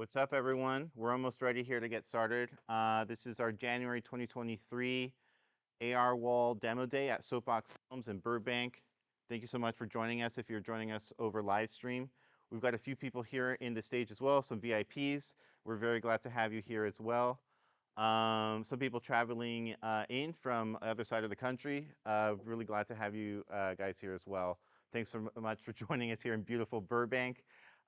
What's up, everyone? We're almost ready here to get started. This is our January 2023 ARwall demo day at Soapbox Films in Burbank. Thank you so much for joining us if you're joining us over live stream. We've got a few people here in the stage as well, some VIPs. We're very glad to have you here as well. Some people traveling in from the other side of the country. Really glad to have you guys here as well. Thanks so much for joining us here in beautiful Burbank.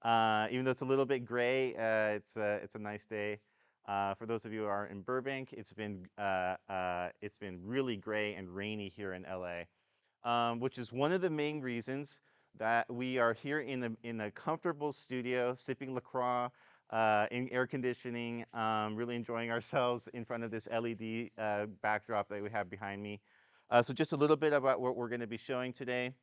Even though it's a little bit gray, it's a nice day. For those of you who are in Burbank, it's been really gray and rainy here in LA, which is one of the main reasons that we are here in a comfortable studio, sipping LaCroix, in air conditioning, really enjoying ourselves in front of this LED backdrop that we have behind me. So just a little bit about what we're going to be showing today.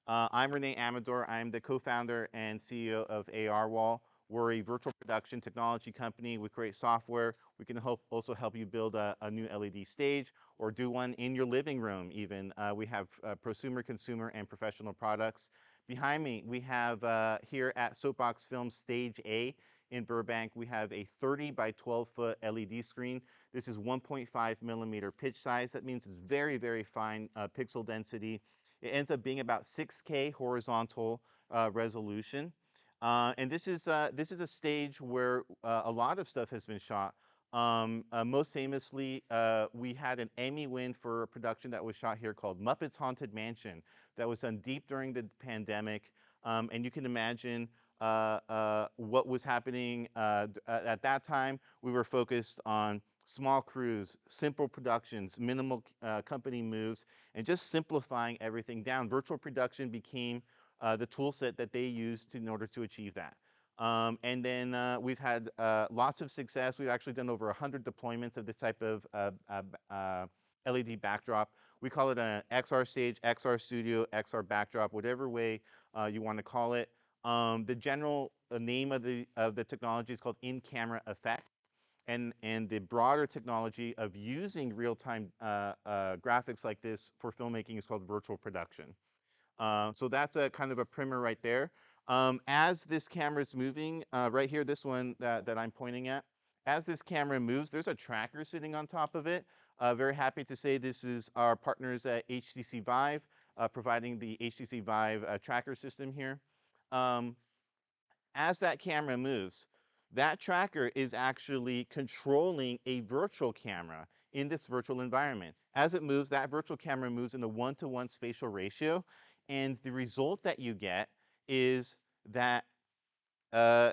I'm Rene Amador. I'm the co-founder and CEO of ARwall. We're a virtual production technology company. We create software. We can also help you build a new LED stage or do one in your living room even. We have prosumer, consumer, and professional products. Behind me, we have here at Soapbox Films Stage A in Burbank, we have a 30 by 12 foot LED screen. This is 1.5 millimeter pitch size. That means it's very, very fine pixel density. It ends up being about 6K horizontal resolution. And this is a stage where a lot of stuff has been shot. Most famously, we had an Emmy win for a production that was shot here called Muppets Haunted Mansion that was done deep during the pandemic. And you can imagine what was happening at that time. We were focused on small crews, simple productions, minimal company moves, and just simplifying everything down. Virtual production became the tool set that they used in order to achieve that. And then we've had lots of success. We've actually done over 100 deployments of this type of LED backdrop. We call it an XR stage, XR studio, XR backdrop, whatever way you want to call it. The general name of the technology is called in-camera effect. And the broader technology of using real-time graphics like this for filmmaking is called virtual production. So that's a kind of a primer right there. As this camera is moving, right here, this one that I'm pointing at, as this camera moves, there's a tracker sitting on top of it. Very happy to say this is our partners at HTC Vive, providing the HTC Vive tracker system here. Um, as that camera moves, that tracker is actually controlling a virtual camera in this virtual environment. As it moves, that virtual camera moves in a 1-to-1 spatial ratio, and the result that you get is that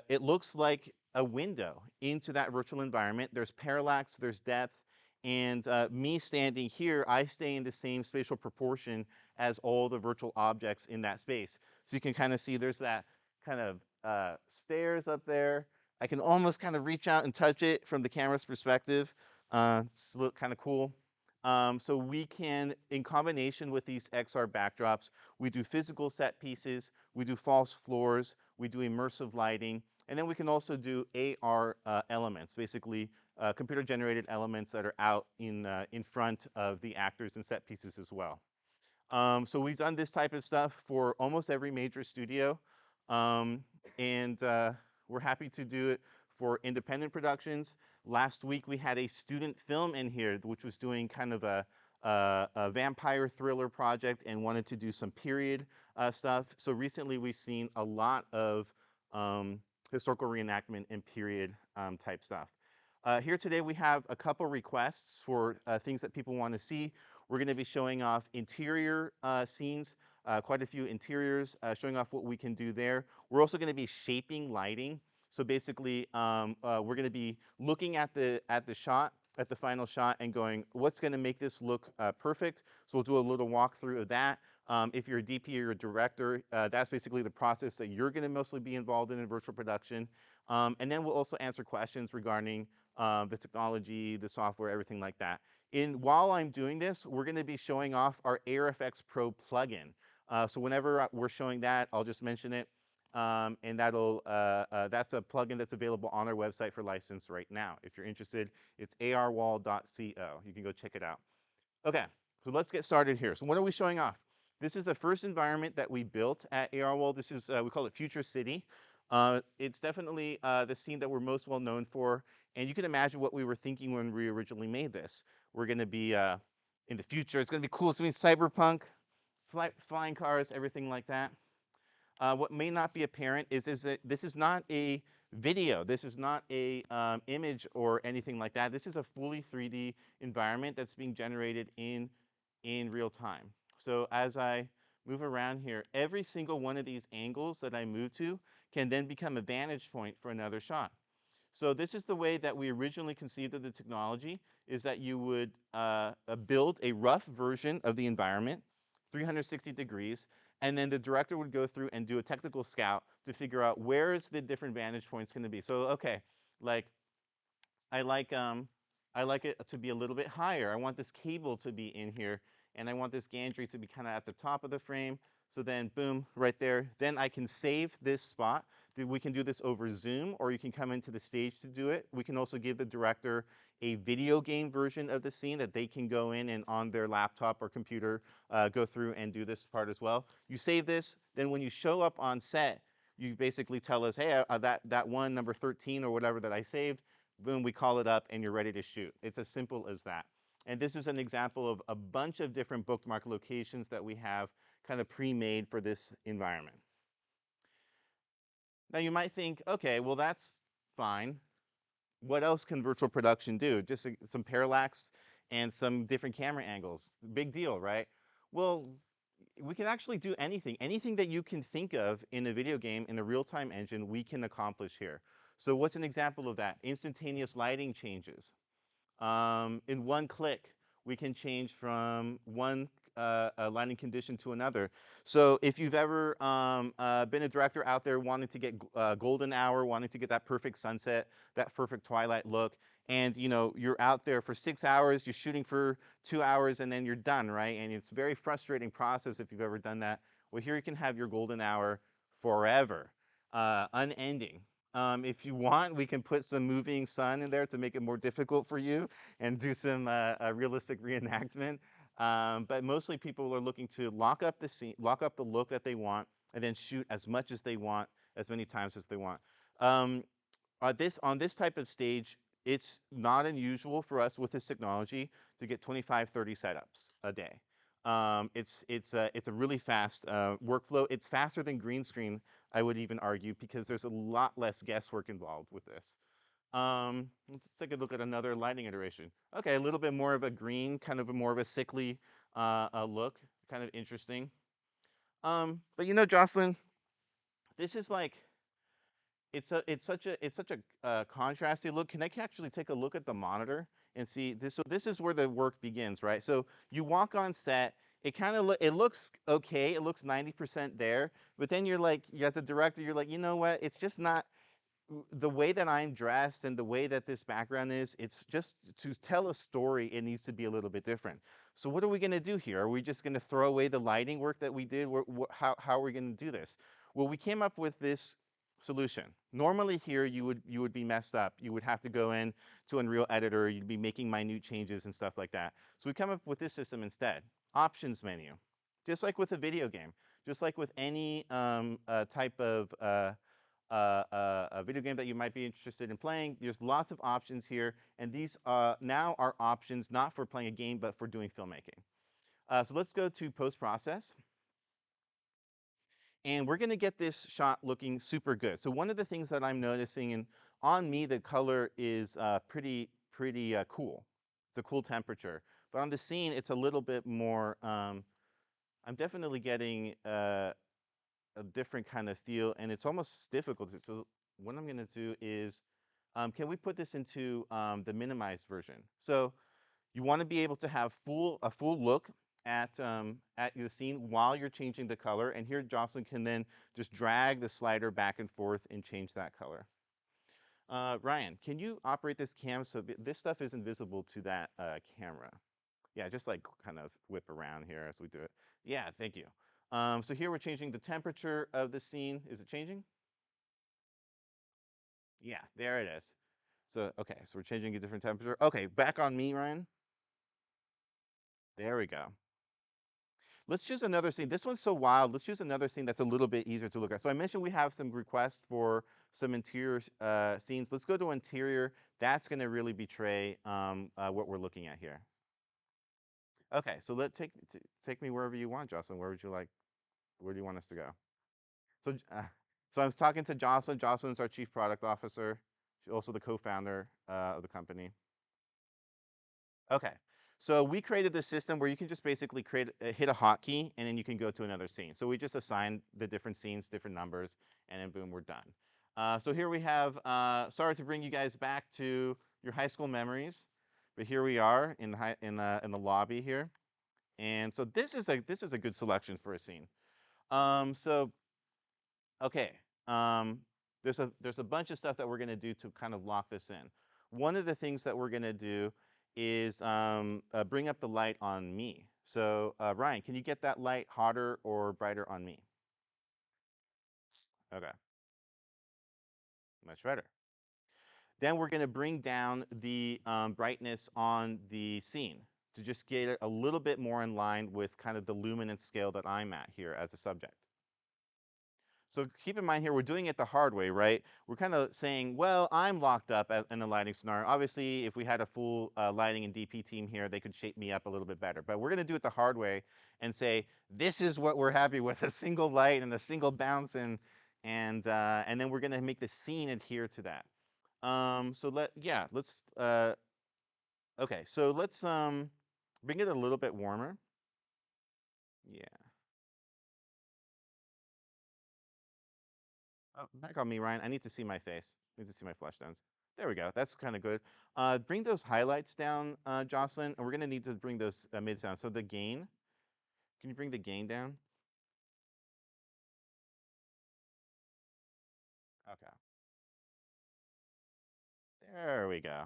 it looks like a window into that virtual environment. There's parallax, there's depth, and me standing here, I stay in the same spatial proportion as all the virtual objects in that space. So you can kind of see there's that kind of stairs up there. I can almost kind of reach out and touch it from the camera's perspective. It's kind of cool. So we can, in combination with these XR backdrops, we do physical set pieces, we do false floors, we do immersive lighting, and then we can also do AR elements, basically computer-generated elements that are out in front of the actors and set pieces as well. So we've done this type of stuff for almost every major studio, um, and we're happy to do it for independent productions. Last week we had a student film in here, which was doing kind of a vampire thriller project and wanted to do some period stuff. So recently we've seen a lot of historical reenactment and period type stuff. Here today we have a couple requests for things that people want to see. We're going to be showing off interior scenes, quite a few interiors, showing off what we can do there. We're also going to be shaping lighting. So basically, we're going to be looking at the shot, at the final shot, and going, what's going to make this look perfect? So we'll do a little walkthrough of that. If you're a DP or a director, that's basically the process that you're going to mostly be involved in virtual production. And then we'll also answer questions regarding the technology, the software, everything like that. While I'm doing this, we're going to be showing off our AirFX Pro plugin. So whenever we're showing that, I'll just mention it. And that's a plugin that's available on our website for license right now. If you're interested, it's arwall.co. You can go check it out. Okay, so let's get started here. So what are we showing off? This is the first environment that we built at ARwall. This is, we call it Future City. It's definitely the scene that we're most well known for, and you can imagine what we were thinking when we originally made this. We're going to be in the future. It's going to be cool. It's going to be cyberpunk, flying cars, everything like that. What may not be apparent is that this is not a video. This is not a image or anything like that. This is a fully 3D environment that's being generated in real time. So as I move around here, every single one of these angles that I move to can then become a vantage point for another shot. So this is the way that we originally conceived of the technology, is that you would build a rough version of the environment, 360 degrees, and then the director would go through and do a technical scout to figure out where is the different vantage points going to be. So okay, like I like um I like it to be a little bit higher. I want this cable to be in here, and I want this gantry to be kind of at the top of the frame. So then, boom, right there. Then I can save this spot. We can do this over Zoom, or you can come into the stage to do it. We can also give the director a video game version of the scene that they can go in and on their laptop or computer go through and do this part as well. You save this, then when you show up on set, you basically tell us, hey, that one, number 13 or whatever that I saved, boom, we call it up and you're ready to shoot. It's as simple as that. And this is an example of a bunch of different bookmark locations that we have kind of pre-made for this environment. Now you might think, okay, well that's fine. What else can virtual production do? Just some parallax and some different camera angles. Big deal, right? Well, we can actually do anything. Anything that you can think of in a video game in a real-time engine, we can accomplish here. So what's an example of that? Instantaneous lighting changes. In one click, we can change from one lighting condition to another. So if you've ever been a director out there wanting to get golden hour, wanting to get that perfect sunset, that perfect twilight look, and you're out there for 6 hours, you're shooting for 2 hours, and then you're done, right? And it's a very frustrating process if you've ever done that. Well, here you can have your golden hour forever, unending. If you want, we can put some moving sun in there to make it more difficult for you and do some realistic reenactment. But mostly people are looking to lock up the scene, lock up the look that they want, and then shoot as much as they want, as many times as they want. Um, on this type of stage, it's not unusual for us with this technology to get 25, 30 setups a day. It's a really fast workflow. It's faster than green screen, I would even argue, because there's a lot less guesswork involved with this. Let's take a look at another lighting iteration. Okay, a little bit more of a green, kind of more of a sickly look, kind of interesting. But Jocelyn, this is like it's such a contrasty look. Can I actually take a look at the monitor and see this? So this is where the work begins, right? So you walk on set. It kind of it looks okay. It looks 90% there, but then you're like, as a director, you're like, you know what? It's just not the way that I'm dressed and the way that this background is. It's just to tell a story. It needs to be a little bit different. So what are we going to do here? Are we just going to throw away the lighting work that we did? How are we going to do this? Well, we came up with this solution. Normally here you would be messed up. You would have to go in to Unreal Editor. You'd be making minute changes and stuff like that. So we come up with this system instead. Options menu. Just like with a video game, just like with any type of a video game that you might be interested in playing, there's lots of options here, and these now are options not for playing a game, but for doing filmmaking. So let's go to post-process. And we're going to get this shot looking super good. So one of the things that I'm noticing, and on me, the color is pretty cool. It's a cool temperature. But on the scene, it's a little bit more, I'm definitely getting a different kind of feel, and it's almost difficult. So what I'm going to do is, can we put this into the minimized version? So you want to be able to have a full look at the scene while you're changing the color. And here Jocelyn can then just drag the slider back and forth and change that color. Ryan, can you operate this cam so this stuff isn't visible to that camera? Yeah, just like kind of whip around here as we do it. Yeah, thank you. So here we're changing the temperature of the scene. Is it changing? Yeah, there it is. So, okay, so we're changing a different temperature. Okay, back on me, Ryan. There we go. Let's choose another scene. This one's so wild. Let's choose another scene that's a little bit easier to look at. So I mentioned we have some requests for some interior scenes. Let's go to interior. That's going to really betray what we're looking at here. Okay, so take me wherever you want, Jocelyn. Where would you like? Where do you want us to go? So, so I was talking to Jocelyn. Jocelyn's our chief product officer. She's also the co-founder of the company. Okay. So we created this system where you can just basically hit a hotkey, and then you can go to another scene. So we just assign the different scenes, different numbers, and then boom, we're done. So here we have, sorry to bring you guys back to your high school memories, but here we are in the lobby here. And so this is a good selection for a scene. So okay, um, there's a bunch of stuff that we're going to do to kind of lock this in. One of the things that we're going to do is bring up the light on me. So Ryan, can you get that light hotter or brighter on me? Okay, much better. Then we're going to bring down the brightness on the scene to just get it a little bit more in line with kind of the luminance scale that I'm at here as a subject. So keep in mind here, we're doing it the hard way, right? We're kind of saying, well, I'm locked up in a lighting scenario. Obviously, if we had a full lighting and DP team here, they could shape me up a little bit better. But we're going to do it the hard way and say, this is what we're happy with, a single light and a single bounce, and then we're going to make the scene adhere to that. Let's, okay, so let's bring it a little bit warmer. Yeah. Oh, back on me, Ryan. I need to see my face. I need to see my flesh tones. There we go. That's kind of good. Bring those highlights down, Jocelyn, and we're going to need to bring those mids down. So the gain, can you bring the gain down? Okay. There we go.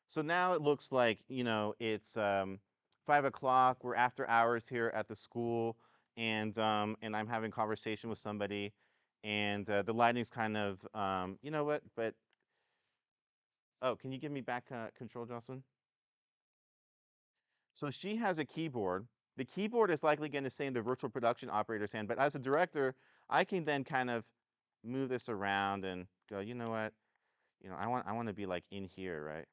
So now it looks like, it's 5 o'clock. We're after hours here at the school, and I'm having conversation with somebody, and the lighting's kind of, you know what? But, oh, can you give me back control, Jocelyn? So she has a keyboard. The keyboard is likely going to stay in the virtual production operator's hand, but as a director, I can then kind of move this around and go, you know what? I want to be like in here, right?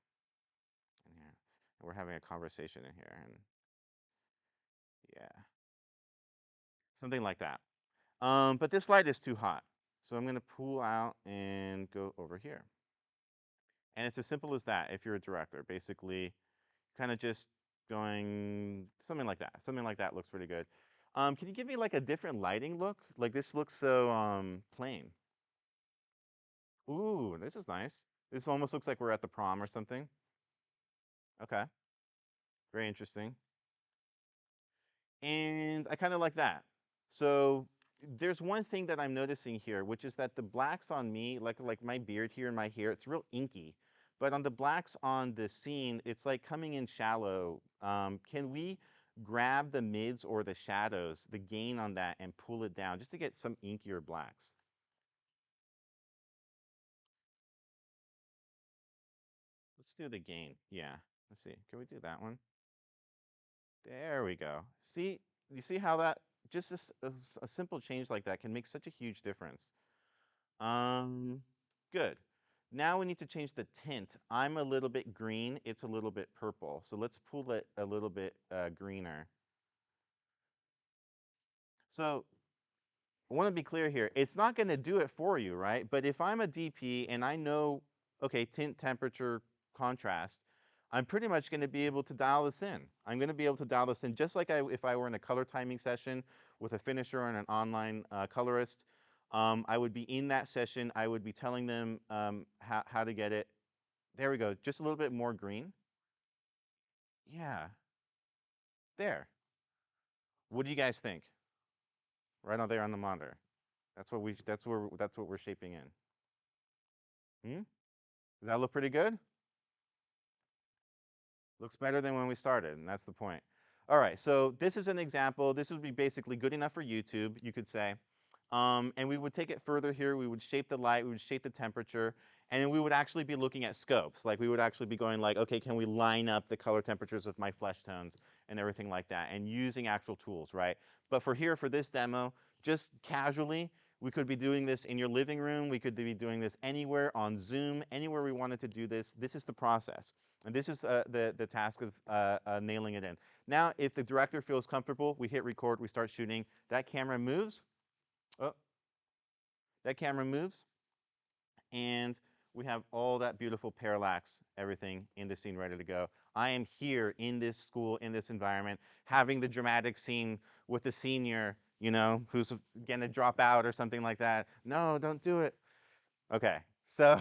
In here. And we're having a conversation in here, and yeah, something like that. But this light is too hot, so I'm going to pull out and go over here. And it's as simple as that if you're a director. Basically, kind of just going something like that. Something like that looks pretty good. Can you give me like a different lighting look? Like this looks so plain. Ooh, this is nice. This almost looks like we're at the prom or something. Okay, very interesting. And I kind of like that. So there's one thing that I'm noticing here, which is that the blacks on me, like my beard here and my hair, it's real inky. But on the blacks on the scene, it's like coming in shallow. Can we grab the mids or the shadows, the gain on that, and pull it down just to get some inkier blacks? Let's do the gain. Yeah. Let's see. Can we do that one? There we go. See, you see how that just a simple change like that can make such a huge difference. Um, Good. Now we need to change the tint. I'm a little bit green. It's a little bit purple. So let's pull it a little bit greener. So I want to be clear here. It's not going to do it for you, right? But if I'm a DP and I know, okay, tint, temperature, contrast, I'm pretty much going to be able to dial this in. I'm going to be able to dial this in just like if I were in a color timing session with a finisher and an online colorist. I would be in that session. I would be telling them how to get it. There we go. Just a little bit more green. Yeah, there. What do you guys think? Right on there on the monitor. That's what we're shaping in. Hmm? Does that look pretty good? Looks better than when we started, and that's the point. All right, so this is an example. This would be basically good enough for YouTube, you could say. And we would take it further here. We would shape the light. We would shape the temperature. And then we would actually be looking at scopes. Like we would actually be going like, okay, can we line up the color temperatures of my flesh tones and everything like that, and using actual tools, right? But for here, for this demo, just casually, we could be doing this in your living room. We could be doing this anywhere on Zoom, anywhere we wanted to do this. This is the process. And this is the task of nailing it in. Now, if the director feels comfortable, we hit record, we start shooting. That camera moves. Oh, that camera moves. And we have all that beautiful parallax, everything in the scene ready to go. I am here in this school, in this environment, having the dramatic scene with the senior, you know, who's going to drop out or something like that. No, don't do it. Okay, so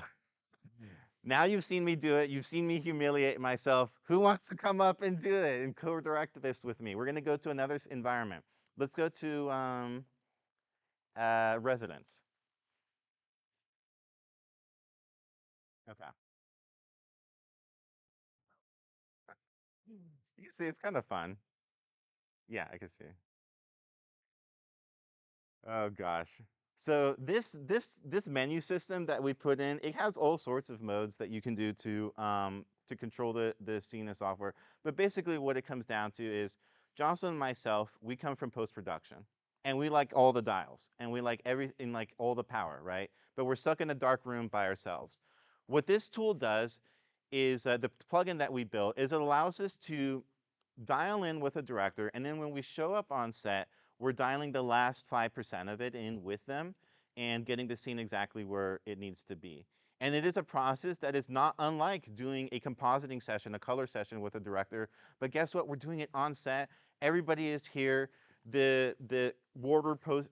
now you've seen me do it. You've seen me humiliate myself. Who wants to come up and do it and co-direct this with me? We're going to go to another environment. Let's go to residence. Okay. You can see it's kind of fun. Yeah, I can see. Oh gosh. So this menu system that we put in, it has all sorts of modes that you can do to control the scene and software. But basically what it comes down to is Jocelyn and myself, we come from post-production. And we like all the dials and we like everything, like all the power, right? But we're stuck in a dark room by ourselves. What this tool does is the plugin that we built is it allows us to dial in with a director, and then when we show up on set, we're dialing the last 5% of it in with them and getting the scene exactly where it needs to be. And it is a process that is not unlike doing a compositing session, a color session with a director. But guess what? We're doing it on set. Everybody is here. The wardrobe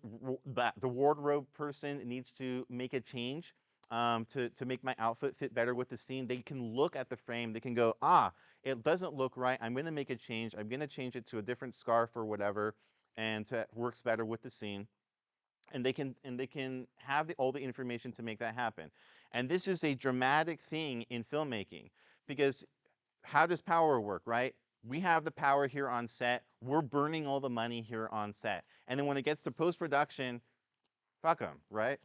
person needs to make a change to make my outfit fit better with the scene. They can look at the frame. They can go, ah, it doesn't look right. I'm going to make a change. I'm going to change it to a different scarf or whatever, and works better with the scene. And they can have all the information to make that happen. And this is a dramatic thing in filmmaking because how does power work, right? We have the power here on set. We're burning all the money here on set. And then when it gets to post-production, fuck them, right?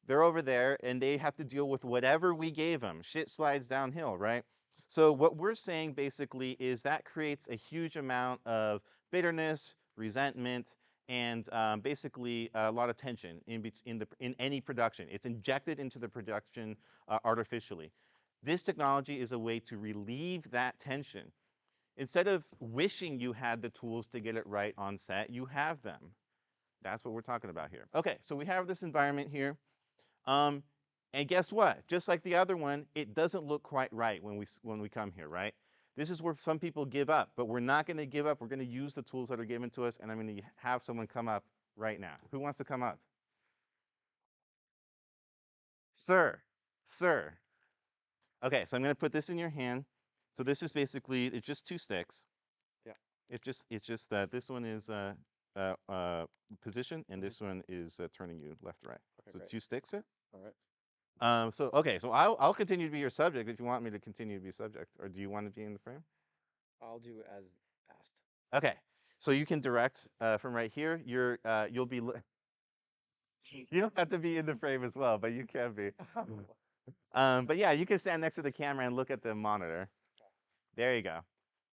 They're over there and they have to deal with whatever we gave them. Shit slides downhill, right? So what we're saying basically is that creates a huge amount of bitterness, resentment, and basically a lot of tension in any production. It's injected into the production artificially. This technology is a way to relieve that tension. Instead of wishing you had the tools to get it right on set, you have them. That's what we're talking about here. Okay, so we have this environment here. Um, and guess what? Just like the other one, it doesn't look quite right when we come here, right? This is where some people give up, but we're not going to give up. We're going to use the tools that are given to us, and I'm going to have someone come up right now. Who wants to come up? Sir, sir. Okay, so I'm going to put this in your hand. So this is basically, it's just two sticks. Yeah. It's just that this one is uh, uh, position, and this one is turning you left to right. Okay, So great. two sticks it. All right. So okay, so I'll continue to be your subject if you want me to continue to be subject, or do you want to be in the frame? I'll do as asked. Okay, so you can direct from right here. You'll be you don't have to be in the frame as well, but you can be. But yeah, you can stand next to the camera and look at the monitor. There you go.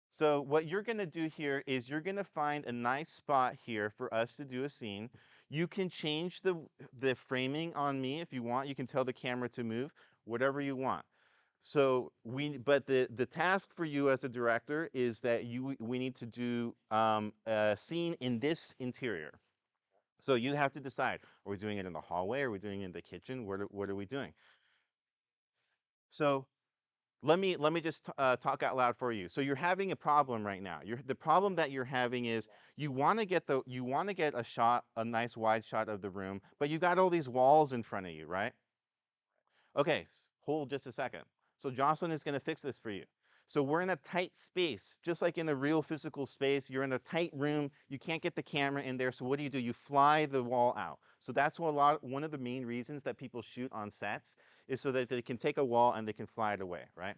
So what you're going to do here is you're going to find a nice spot here for us to do a scene. You can change the framing on me if you want. You can tell the camera to move, whatever you want. So but the task for you as a director is that we need to do a scene in this interior. So you have to decide: are we doing it in the hallway? Are we doing it in the kitchen? What are we doing? So let me just talk out loud for you. So you're having a problem right now. The problem that you're having is you want to get a shot, a nice wide shot of the room, but you got all these walls in front of you, right? Okay, hold just a second. So Jocelyn is going to fix this for you. So we're in a tight space, just like in a real physical space. You're in a tight room. You can't get the camera in there. So what do? You fly the wall out. So that's one of the main reasons that people shoot on sets is so that they can take a wall and they can fly it away, right?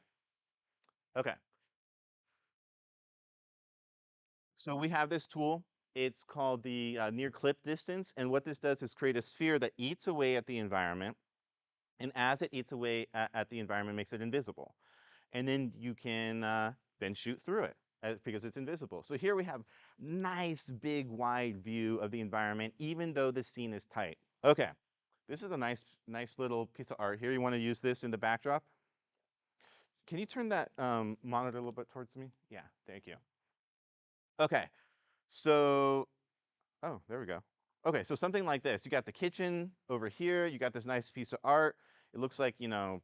Okay. So we have this tool. It's called the near clip distance. And what this does is create a sphere that eats away at the environment. And as it eats away at the environment, makes it invisible. And then you can then shoot through it because it's invisible. So here we have nice big wide view of the environment, even though the scene is tight. Okay, this is a nice little piece of art here. You want to use this in the backdrop? Can you turn that monitor a little bit towards me? Yeah, thank you. Okay, so oh, there we go. Okay, so something like this. You got the kitchen over here. You got this nice piece of art. It looks like, you're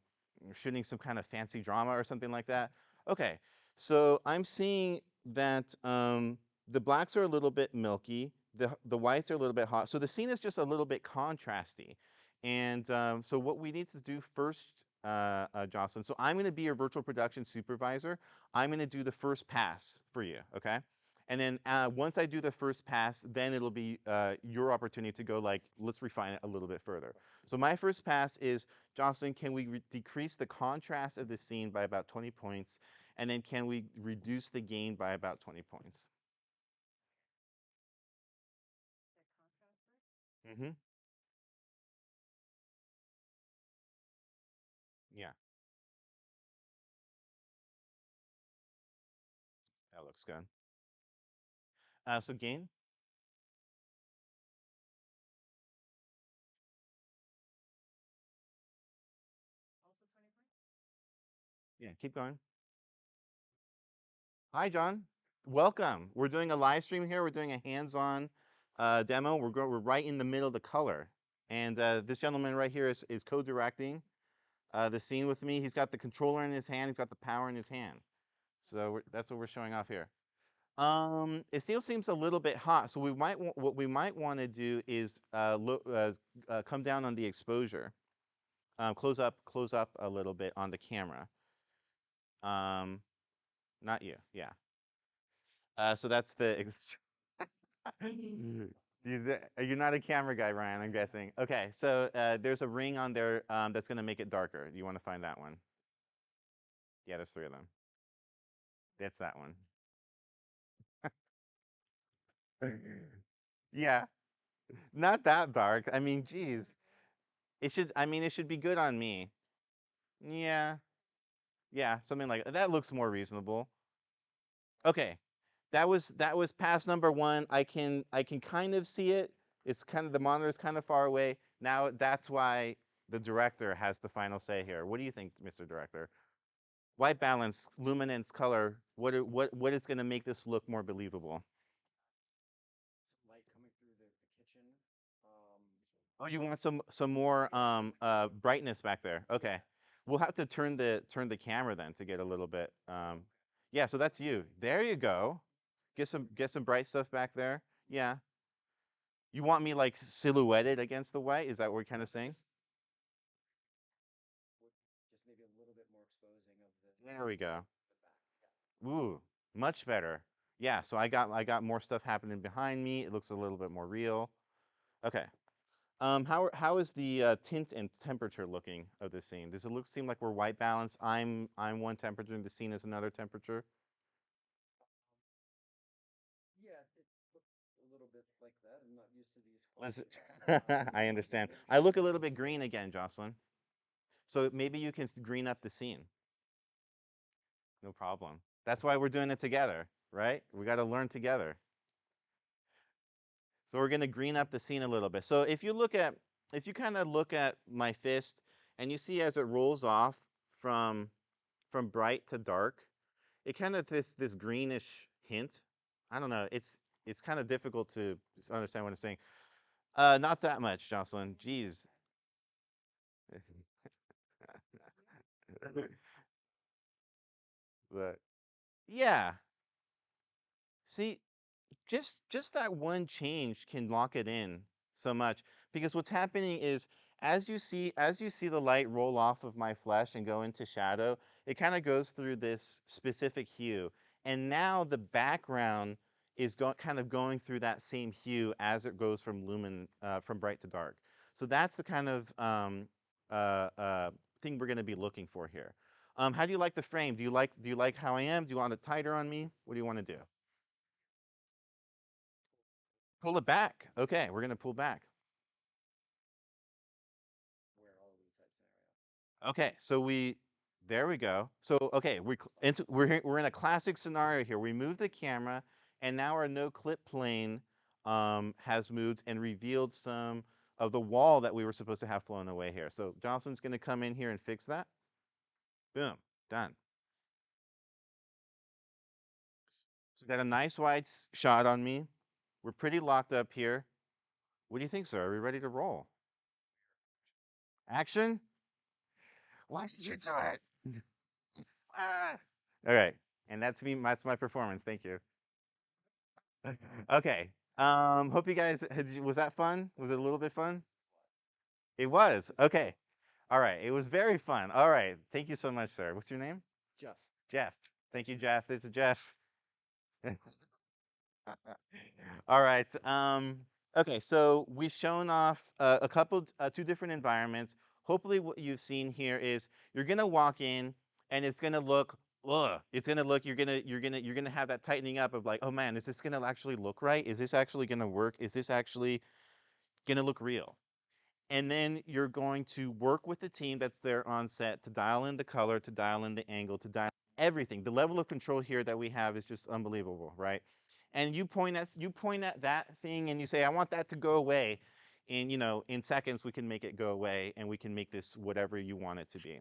shooting some kind of fancy drama or something like that. Okay, so I'm seeing that the blacks are a little bit milky. The whites are a little bit hot. So the scene is just a little bit contrasty. And so what we need to do first, Jocelyn, so I'm going to be your virtual production supervisor. I'm going to do the first pass for you, okay? And then once I do the first pass, then it'll be your opportunity to go like, let's refine it a little bit further. So my first pass is, Jocelyn, can we decrease the contrast of the scene by about 20 points? And then can we reduce the gain by about 20 points? Mm-hmm. Yeah, that looks good. So gain? Yeah, keep going. Hi, John. Welcome. We're doing a live stream here. We're doing a hands-on demo. We're right in the middle of the color. And this gentleman right here is co-directing the scene with me. He's got the controller in his hand. He's got the power in his hand. So that's what we're showing off here. It still seems a little bit hot. So what we might want to do is come down on the exposure, close up a little bit on the camera. Um, Not you, yeah. So that's the. You're not a camera guy, Ryan. I'm guessing. Okay, so there's a ring on there that's going to make it darker. You want to find that one? Yeah, there's three of them. That's that one. Yeah, not that dark. I mean, geez, it should. I mean, it should be good on me. Yeah, yeah, something like that. That looks more reasonable. Okay, that was pass number one. I can kind of see it. It's kind of the monitor's kind of far away. Now that's why the director has the final say here. What do you think, Mr. Director? White balance, luminance, color. What is going to make this look more believable? Some light coming through the kitchen. Um, Oh, you want some more brightness back there. Okay. We'll have to turn the camera then to get a little bit yeah, so that's you. There you go. Get some bright stuff back there. Yeah. You want me like silhouetted against the white? Is that what we're kind of saying? with just maybe a little bit more exposing of There we go. the back. Ooh, much better. Yeah, so I got more stuff happening behind me. It looks a little bit more real. Okay. How is the tint and temperature looking of the scene? Does it seem like we're white balanced? I'm one temperature and the scene is another temperature. Yeah, it looked a little bit like that. I'm not used to these Let's, flashes. Um, I understand. I look a little bit green again, Jocelyn. So maybe you can green up the scene. No problem. That's why we're doing it together, right? We got to learn together. So we're going to green up the scene a little bit. So if you kind of look at my fist and you see as it rolls off from from bright to dark, it kind of this greenish hint. I don't know. It's kind of difficult to understand what I'm saying. Not that much, Jocelyn. Jeez. But yeah. See, just that one change can lock it in so much because what's happening is as you see the light roll off of my flesh and go into shadow, it kind of goes through this specific hue, and now the background is kind of going through that same hue as it goes from bright to dark. So that's the kind of thing we're going to be looking for here. How do you like the frame? Do you like how I am? Do you want it tighter on me? What do you want to do? Pull it back. Okay, we're gonna pull back. Where are we type scenario. Okay, so there we go. So okay, we're in a classic scenario here. We moved the camera, and now our no clip plane has moved and revealed some of the wall that we were supposed to have flown away here. So Jocelyn's going to come in here and fix that. Boom, done. So got a nice wide shot on me. We're pretty locked up here. What do you think, sir? Are we ready to roll? Action? Why should you do it? Ah. All right, and that's me. That's my performance. Thank you. Okay. Hope you guys was that fun? Was it a little bit fun? It was. Okay. All right. It was very fun. All right. Thank you so much, sir. What's your name? Jeff. Jeff. Thank you, Jeff. This is Jeff. All right. Okay, so we've shown off two different environments. Hopefully, what you've seen here is you're gonna walk in, and it's gonna look, ugh. It's gonna look. You're gonna have that tightening up of like, oh man, is this gonna actually look right? Is this actually gonna work? Is this actually gonna look real? And then you're going to work with the team that's there on set to dial in the color, to dial in the angle, to dial everything. The level of control here that we have is just unbelievable, right? And you point at that thing and you say, I want that to go away. And in seconds we can make it go away and we can make this whatever you want it to be.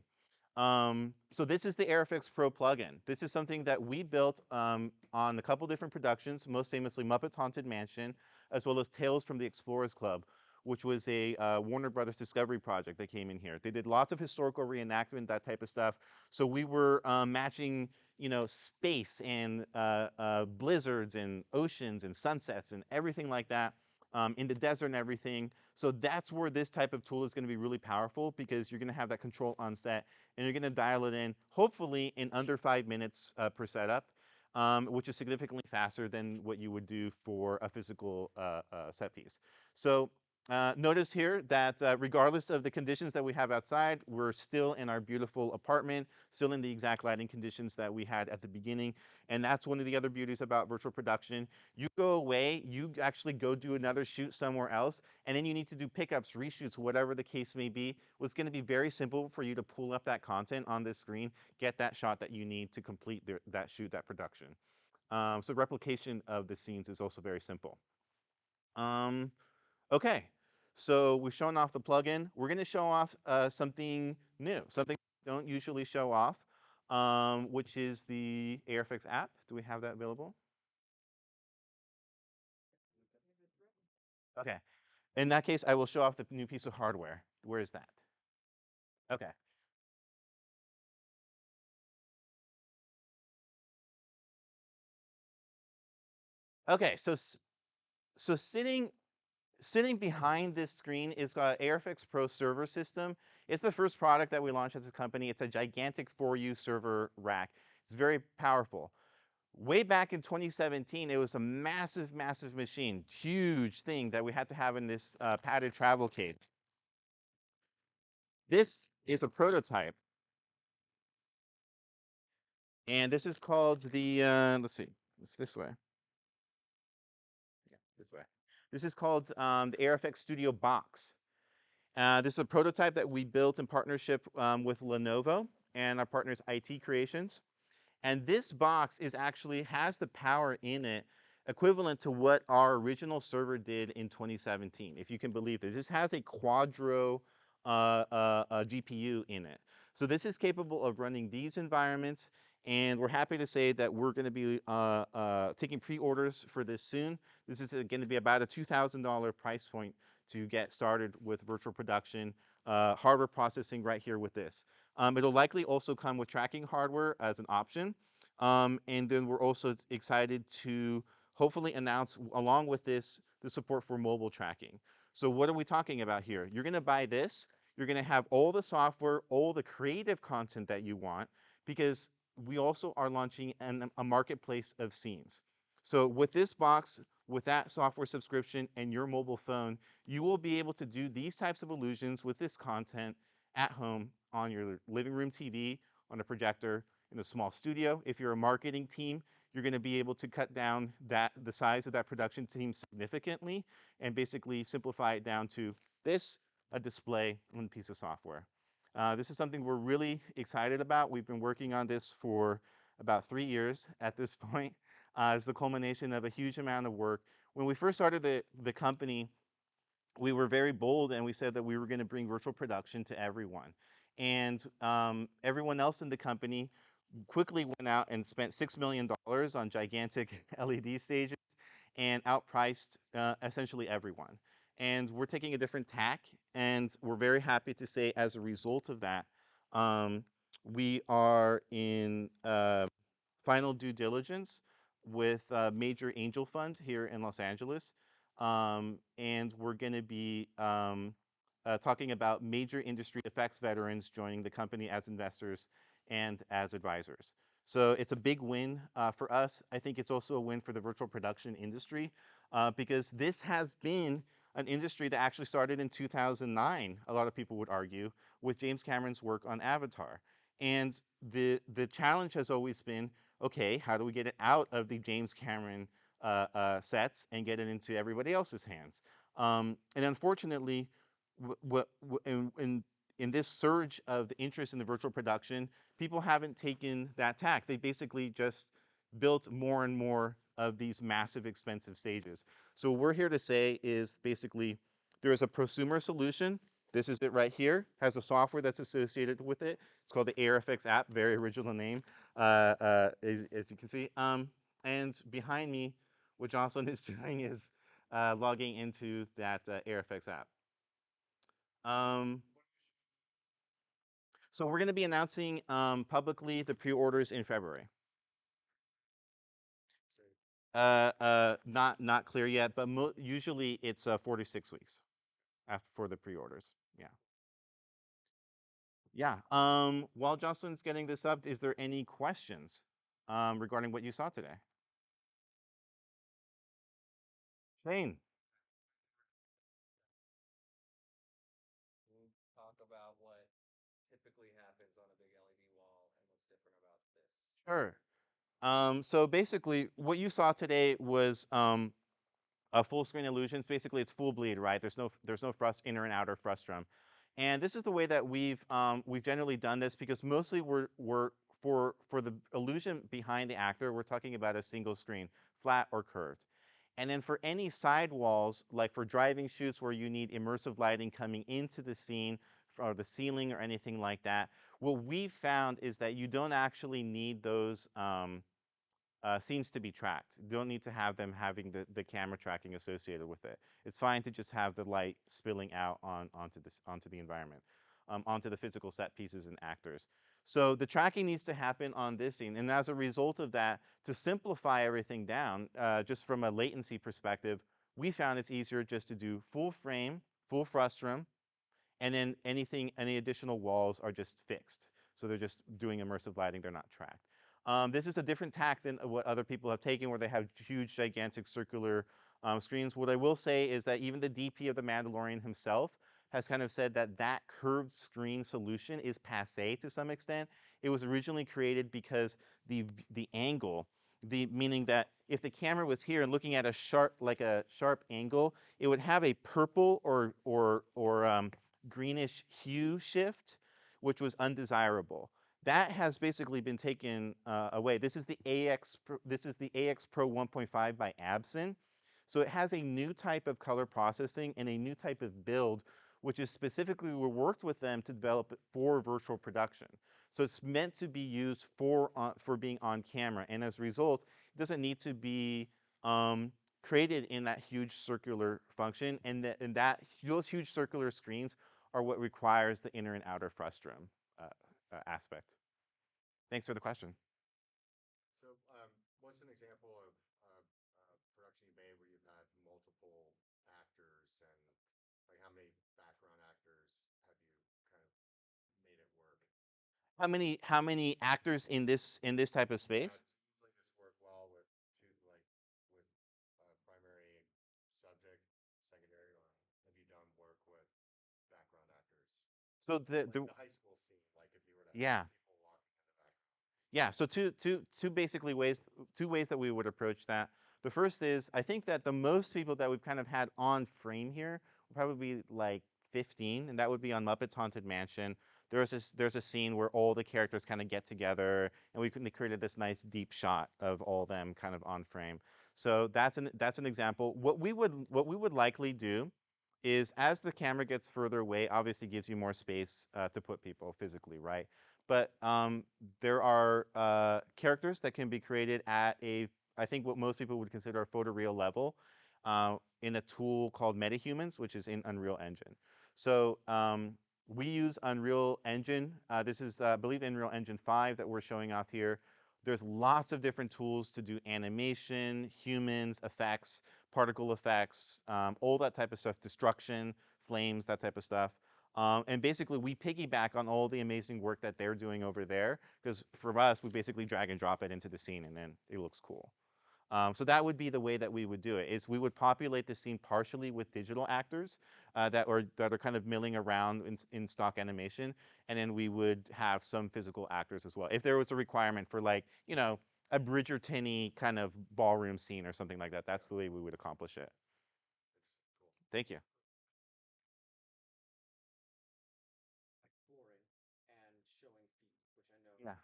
So this is the AirFX Pro plugin. This is something that we built on a couple different productions, most famously Muppets Haunted Mansion, as well as Tales from the Explorers Club, which was a Warner Brothers Discovery project that came in here. They did lots of historical reenactment, that type of stuff. So we were matching, space and blizzards and oceans and sunsets and everything like that in the desert and everything. So that's where this type of tool is going to be really powerful because you're going to have that control on set and you're going to dial it in, hopefully in under 5 minutes per setup, which is significantly faster than what you would do for a physical set piece. So notice here that regardless of the conditions that we have outside, we're still in our beautiful apartment, still in the exact lighting conditions that we had at the beginning. And that's one of the other beauties about virtual production. You go away, you actually go do another shoot somewhere else, and then you need to do pickups, reshoots, whatever the case may be. Well, it's going to be very simple for you to pull up that content on this screen, get that shot that you need to complete that shoot, that production. So replication of the scenes is also very simple. Um, Okay, so we've shown off the plugin. We're going to show off something new, something we don't usually show off, which is the AirFX app. Do we have that available? Okay. In that case, I will show off the new piece of hardware. Where is that? Okay. Okay. So sitting behind this screen is AirFX Pro server system. It's the first product that we launched as a company. It's a gigantic 4U server rack. It's very powerful. Way back in 2017, it was a massive, massive machine, huge thing that we had to have in this padded travel case. This is a prototype, and this is called the, let's see, it's this way. Yeah, this way. This is called the AirFX Studio Box. This is a prototype that we built in partnership with Lenovo and our partners IT Creations. And this box actually has the power in it equivalent to what our original server did in 2017, if you can believe this. This has a Quadro GPU in it. So this is capable of running these environments, and we're happy to say that we're going to be taking pre-orders for this soon. This is going to be about a $2,000 price point to get started with virtual production, hardware processing right here with this. It'll likely also come with tracking hardware as an option. And then we're also excited to hopefully announce, along with this, the support for mobile tracking. So what are we talking about here? You're going to buy this. You're going to have all the software, all the creative content that you want, because we also are launching a marketplace of scenes. So with this box, with that software subscription and your mobile phone, you will be able to do these types of illusions with this content at home on your living room TV, on a projector, in a small studio. If you're a marketing team, you're going to be able to cut down the size of that production team significantly and basically simplify it down to this, a display, and a piece of software. This is something we're really excited about. We've been working on this for about 3 years at this point. It's the culmination of a huge amount of work. When we first started the company, we were very bold and we said that we were going to bring virtual production to everyone. And everyone else in the company quickly went out and spent $6 million on gigantic LED stages and outpriced essentially everyone. And we're taking a different tack, and we're very happy to say, as a result of that, um, we are in final due diligence with a major angel fund here in Los Angeles. And we're going to be talking about major industry effects veterans joining the company as investors and as advisors. So it's a big win for us. I think it's also a win for the virtual production industry because this has been an industry that actually started in 2009, a lot of people would argue, with James Cameron's work on Avatar. And the challenge has always been, okay, how do we get it out of the James Cameron sets and get it into everybody else's hands? And unfortunately, in this surge of the interest in the virtual production, people haven't taken that tack. They basically just built more and more of these massive, expensive stages. So what we're here to say is basically there is a prosumer solution. This is it right here. Has a software that's associated with it. It's called the AirFX app. Very original name, as you can see. And behind me, what Jocelyn is doing is logging into that AirFX app. Um, so we're going to be announcing publicly the pre-orders in February. Not clear yet, but usually it's 4 to 6 weeks after for the pre-orders. Yeah. Yeah. While Jocelyn's getting this up, is there any questions regarding what you saw today? Shane. Can you talk about what typically happens on a big LED wall and what's different about this? Sure. So basically, what you saw today was full screen illusions. Basically, it's full bleed, right? There's no inner and outer frustum, and this is the way that we've generally done this because mostly we're for the illusion behind the actor, we're talking about a single screen, flat or curved. And then for any side walls, like for driving shoots where you need immersive lighting coming into the scene or the ceiling or anything like that, what we found is that you don't actually need those scenes to be tracked. You don't need to have them having the camera tracking associated with it. It's fine to just have the light spilling out onto the environment, onto the physical set pieces and actors. So the tracking needs to happen on this scene, and as a result of that, to simplify everything down, just from a latency perspective, we found it's easier just to do full frame, full frustum, and then any additional walls are just fixed. So they're just doing immersive lighting, they're not tracked. This is a different tack than what other people have taken where they have huge, gigantic circular screens. What I will say is that even the DP of The Mandalorian himself has kind of said that that curved screen solution is passé to some extent. It was originally created because the angle, meaning that if the camera was here and looking at a sharp angle, it would have a purple or greenish hue shift, which was undesirable. That has basically been taken away. This is the AX Pro 1.5 by Absen. So it has a new type of color processing and a new type of build, which is specifically we worked with them to develop it for virtual production. So it's meant to be used for being on camera, and as a result, it doesn't need to be created in that huge circular function, and those huge circular screens are what requires the inner and outer frustum aspect. Thanks for the question. So, what's an example of production you made where you've had multiple actors and like how many background actors have you kind of made it work? How many actors in this type of Yeah, space? it seems like this worked well with two with primary subject, secondary, or have you done work with background actors? So Like the high school scene, like if you were to have yeah. people walking in the background. Yeah, so two basically ways, two ways that we would approach that. The first is, I think that the most people that we've kind of had on frame here would probably be like 15, and that would be on Muppets Haunted Mansion. There's a scene where all the characters kind of get together, and created this nice deep shot of all them kind of on frame. So that's an example. What we would likely do is, as the camera gets further away, obviously gives you more space to put people physically, right? But there are characters that can be created at I think what most people would consider a photoreal level in a tool called MetaHumans, which is in Unreal Engine. So we use Unreal Engine. This is, I believe, Unreal Engine 5 that we're showing off here. There's lots of different tools to do animation, humans, effects, particle effects, all that type of stuff, destruction, flames, that type of stuff. And basically, we piggyback on all the amazing work that they're doing over there, because for us, we basically drag and drop it into the scene, and then it looks cool. So that would be the way that we would do it, is we would populate the scene partially with digital actors that are kind of milling around in stock animation, and then we would have some physical actors as well. If there was a requirement for, like, a Bridgerton-y kind of ballroom scene or something like that, that's the way we would accomplish it. Interesting. Cool. Thank you. Exploring and showing feet, which I know Yeah.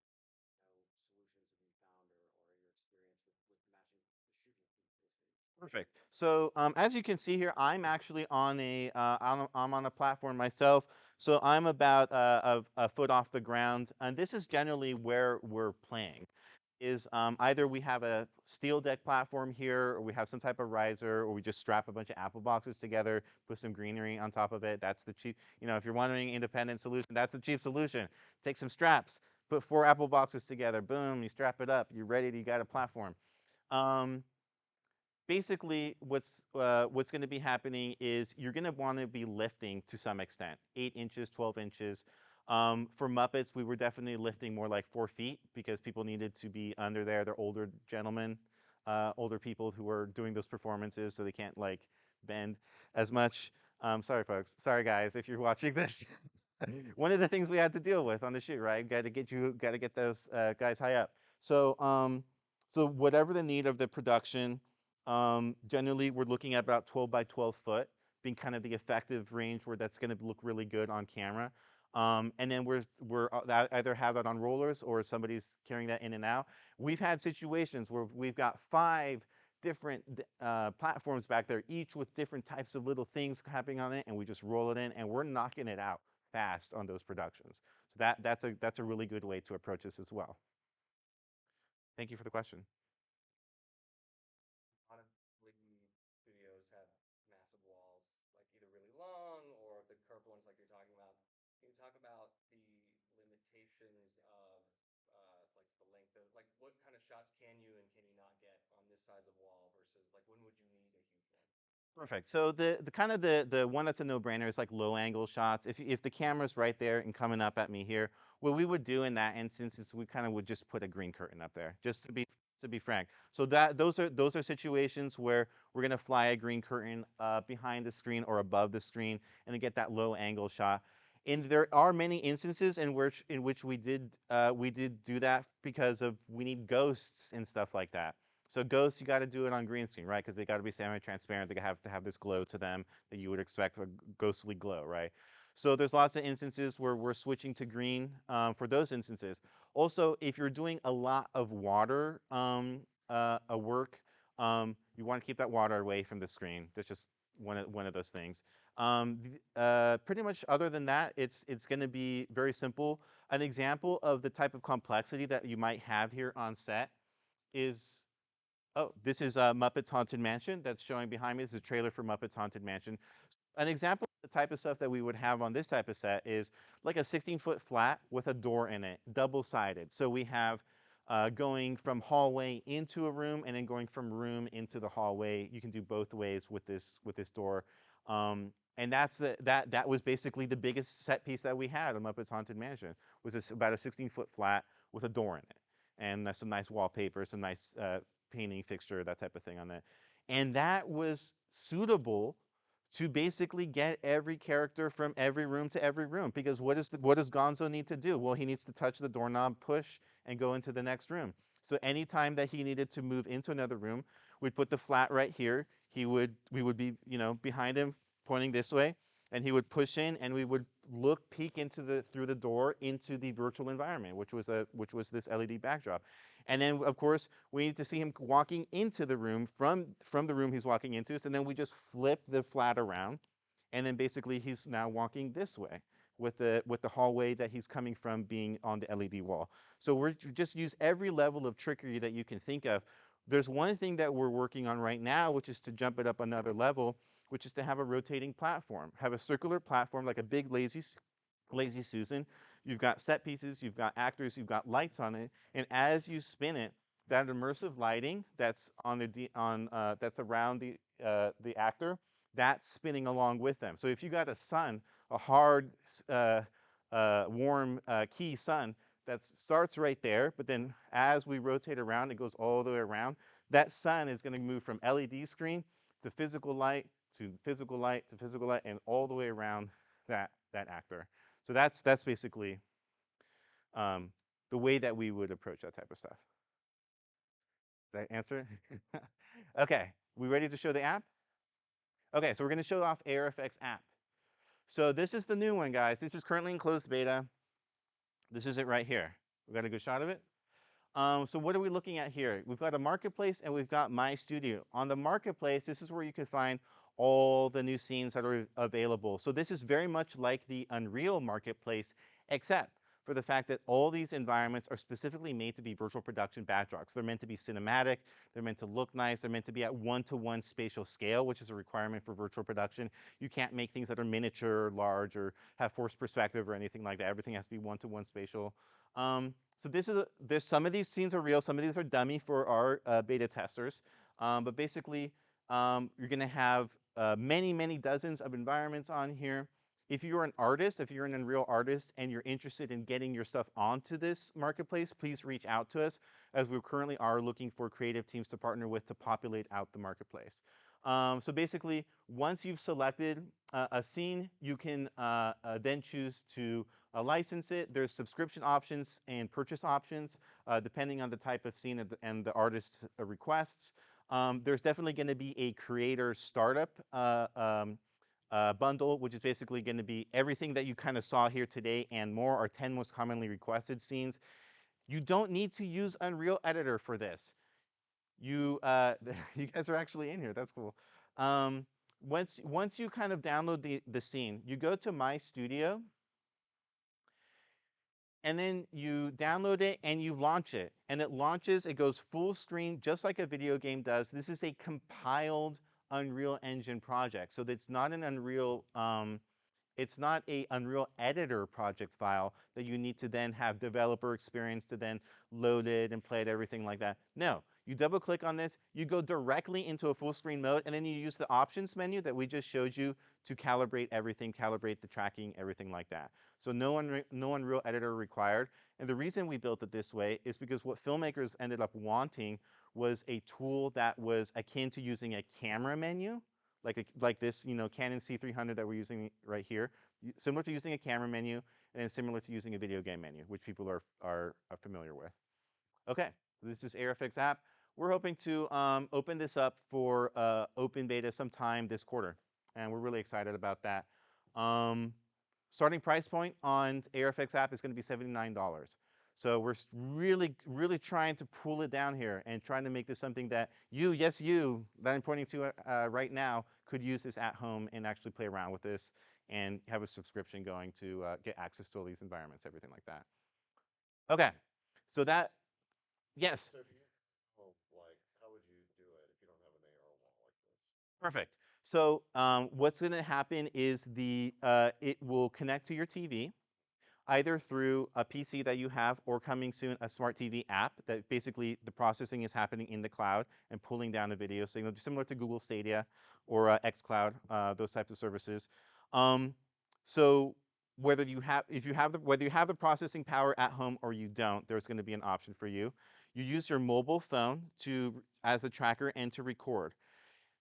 solutions have been found, or your experience with matching the shooting feet, basically. Perfect. So as you can see here, I'm actually I'm on a platform myself. So I'm about a foot off the ground, and this is generally where we're playing. Is either we have a steel deck platform here, or we have some type of riser, or we just strap a bunch of apple boxes together, put some greenery on top of it. That's the cheap. If you're wondering independent solution, that's the cheap solution. Take some straps, put 4 apple boxes together, boom, you strap it up, you're ready. You got a platform. Um, Basically what's going to be happening is you're going to want to be lifting to some extent, 8 inches, 12 inches. For Muppets, we were definitely lifting more like 4 feet, because people needed to be under there. They're older gentlemen, older people who are doing those performances, so they can't like bend as much. Sorry, folks. Sorry, guys, if you're watching this. One of the things we had to deal with on the shoot, right? Got to get those guys high up. So whatever the need of the production, generally we're looking at about 12 by 12 foot being kind of the effective range where that's going to look really good on camera. And then either have it on rollers, or somebody's carrying that in and out. We've had situations where we've got 5 different platforms back there, each with different types of little things happening on it, and we just roll it in, and we're knocking it out fast on those productions. So that's a really good way to approach this as well. Thank you for the question. A lot of lead studios have massive walls, like either really long or the curved ones, like you're talking about. Can you talk about the limitations of like the length of, like, what kind of shots can you and can you not get on this size of wall versus like when would you need a huge one? Perfect. So the kind of the one that's a no-brainer is like low angle shots. If the camera's right there and coming up at me here, what we would do in that instance is we kind of would just put a green curtain up there, just to be frank. So those are situations where we're gonna fly a green curtain behind the screen or above the screen, and then get that low angle shot. And there are many instances in which we did do that, because of we need ghosts and stuff like that. So ghosts, you got to do it on green screen, right? Because they got to be semi-transparent. They have to have this glow to them that you would expect, a ghostly glow, right? So there's lots of instances where we're switching to green for those instances. Also, if you're doing a lot of water work, you want to keep that water away from the screen. That's just one of those things. Pretty much other than that, it's going to be very simple. An example of the type of complexity that you might have here on set is, oh, this is Muppets Haunted Mansion that's showing behind me. This is a trailer for Muppets Haunted Mansion. An example of the type of stuff that we would have on this type of set is like a 16-foot flat with a door in it, double-sided. So we have going from hallway into a room, and then going from room into the hallway. You can do both ways with this door. And that was basically the biggest set piece that we had on Muppets Haunted Mansion, was this about a 16-foot flat with a door in it, and some nice wallpaper, some nice painting fixture, that type of thing on that. And that was suitable to basically get every character from every room to every room. Because what does Gonzo need to do? Well, he needs to touch the doorknob, push, and go into the next room. So anytime that he needed to move into another room, we'd put the flat right here. We would be, behind him, pointing this way, and he would push in, and we would peek into through the door into the virtual environment, which was this LED backdrop. And then, of course, we need to see him walking into the room from the room he's walking into. So then we just flip the flat around, and then basically he's now walking this way with the hallway that he's coming from being on the LED wall. So we're just use every level of trickery that you can think of. There's one thing that we're working on right now, which is to jump it up another level, which is to have a rotating platform, have a circular platform like a big lazy Susan. You've got set pieces, you've got actors, you've got lights on it, and as you spin it, that immersive lighting that's on that's around the actor, that's spinning along with them. So if you got a sun, a hard, warm key sun that starts right there, but then as we rotate around, it goes all the way around. That sun is going to move from LED screen to physical light to physical light to physical light, and all the way around that actor. So that's basically um, the way that we would approach that type of stuff. Did that answer? Okay, we ready to show the app? Okay, so we're going to show off AirFX app. So this is the new one, guys. This is currently in closed beta. This is it right here. We got a good shot of it. So what are we looking at here? We've got a marketplace and we've got My Studio. On the marketplace, this is where you can find all the new scenes that are available. So this is very much like the Unreal marketplace, except for the fact that all these environments are specifically made to be virtual production backdrops. They're meant to be cinematic, they're meant to look nice, they're meant to be at one-to-one spatial scale, which is a requirement for virtual production. You can't make things that are miniature, or large, or have forced perspective or anything like that. Everything has to be one-to-one spatial. So there's some of these scenes are real, some of these are dummy for our beta testers. But basically, you're going to have many, many dozens of environments on here. If you're an artist, if you're an Unreal artist and you're interested in getting your stuff onto this marketplace, please reach out to us, as we currently are looking for creative teams to partner with to populate out the marketplace. So basically, once you've selected a scene, you can then choose to license it. There's subscription options and purchase options depending on the type of scene and the artist's requests. There's definitely going to be a creator startup bundle, which is basically going to be everything that you kind of saw here today and more, are 10 most commonly requested scenes. You don't need to use Unreal Editor for this. You you guys are actually in here. That's cool. Once you kind of download the scene, you go to My Studio, and then you download it and you launch it. And it launches, it goes full screen just like a video game does. This is a compiled Unreal Engine project. So it's not an it's not a Unreal Editor project file that you need to then have developer experience to then load it and play it, everything like that. No, you double click on this, you go directly into a full screen mode, and then you use the options menu that we just showed you to calibrate everything, calibrate the tracking, everything like that. So no Unreal Editor required. And the reason we built it this way is because what filmmakers ended up wanting was a tool that was akin to using a camera menu, like this, Canon C300 that we're using right here, similar to using a camera menu, and similar to using a video game menu, which people are familiar with. Okay, so this is AirFX app. We're hoping to open this up for open beta sometime this quarter, and we're really excited about that. Starting price point on AirFX app is going to be $79. So we're really, really trying to pull it down here and trying to make this something that you, yes, you, that I'm pointing to right now, could use this at home and actually play around with this and have a subscription going to get access to all these environments, everything like that. Okay, so that, yes. So if you like, how would you do it if you don't have an AR wall like this? Perfect. So what's going to happen is it will connect to your TV, either through a PC that you have or coming soon a smart TV app that basically the processing is happening in the cloud and pulling down a video signal, similar to Google Stadia or xCloud, those types of services. So whether you have the processing power at home or you don't, there's going to be an option for you. You use your mobile phone as the tracker and to record.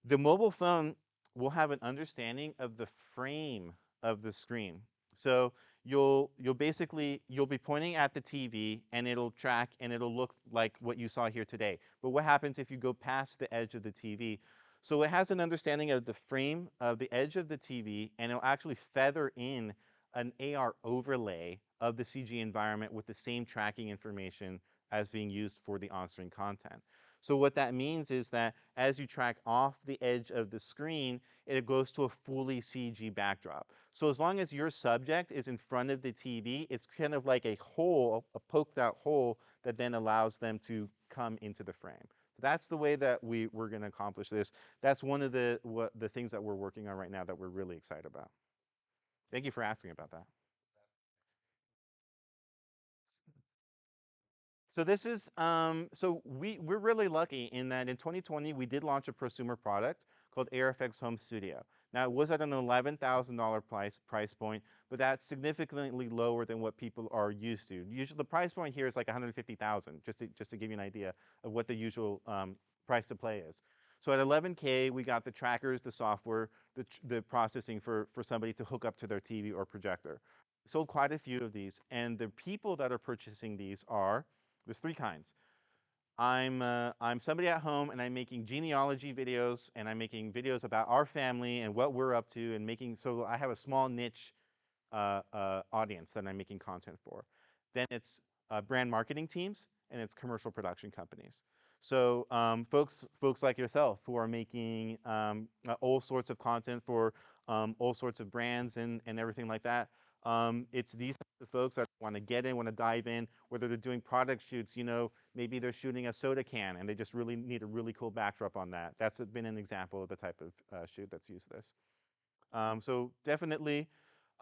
The mobile phone we'll have an understanding of the frame of the screen. So you'll basically you'll be pointing at the TV and it'll track and it'll look like what you saw here today. But what happens if you go past the edge of the TV? So it has an understanding of the frame of the edge of the TV, and it'll actually feather in an AR overlay of the CG environment with the same tracking information as being used for the on-screen content. So what that means is that as you track off the edge of the screen, it goes to a fully CG backdrop. So as long as your subject is in front of the TV, it's kind of like a hole, a poked out hole that then allows them to come into the frame. So that's the way that we're going to accomplish this. That's one of the things that we're working on right now that we're really excited about. Thank you for asking about that. So this is so we're really lucky in that in 2020 we did launch a prosumer product called AirFX Home Studio. Now it was at an $11,000 price point, but that's significantly lower than what people are used to. Usually the price point here is like 150,000, just to give you an idea of what the usual price to play is. So at 11K, we got the trackers, the software, the processing for somebody to hook up to their TV or projector. Sold quite a few of these, and the people that are purchasing these are there's three kinds. I'm somebody at home and I'm making genealogy videos and I'm making videos about our family and what we're up to and making so I have a small niche audience that I'm making content for. Then it's brand marketing teams and it's commercial production companies. So folks like yourself who are making all sorts of content for all sorts of brands and everything like that. It's these types of folks that want to get in, want to dive in, whether they're doing product shoots, maybe they're shooting a soda can and they just really need a really cool backdrop on that. That's been an example of the type of shoot that's used this. So definitely,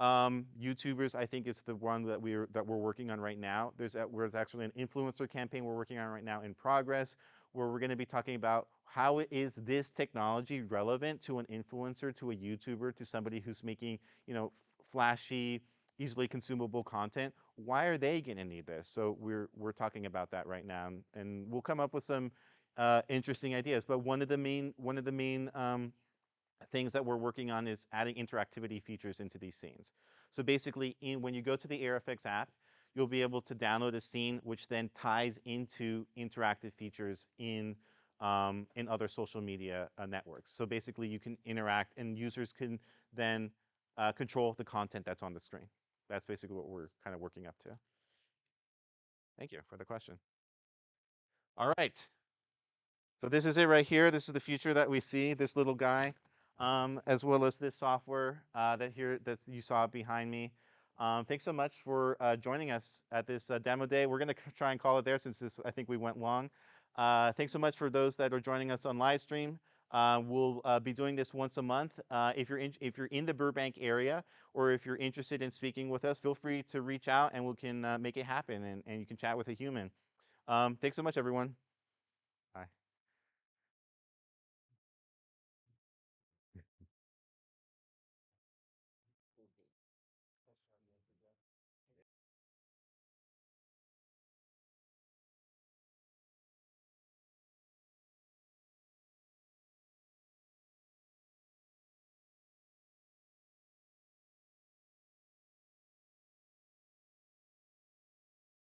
YouTubers, I think is the one that we're working on right now. There's actually an influencer campaign we're working on right now in progress, where we're going to be talking about how is this technology relevant to an influencer, to a YouTuber, to somebody who's making flashy, easily consumable content. Why are they going to need this? So we're talking about that right now, and we'll come up with some interesting ideas. But one of the main things that we're working on is adding interactivity features into these scenes. So basically, when you go to the AirFX app, you'll be able to download a scene which then ties into interactive features in other social media networks. So basically, you can interact, and users can then control the content that's on the screen. That's basically what we're kind of working up to. Thank you for the question. All right. So this is it right here. This is the future that we see, this little guy, as well as this software that you saw behind me. Thanks so much for joining us at this demo day. We're going to try and call it there since I think we went long. Thanks so much for those that are joining us on live stream. We'll be doing this once a month. If you're in the Burbank area, or if you're interested in speaking with us, feel free to reach out and we can make it happen, and you can chat with a human. Thanks so much, everyone.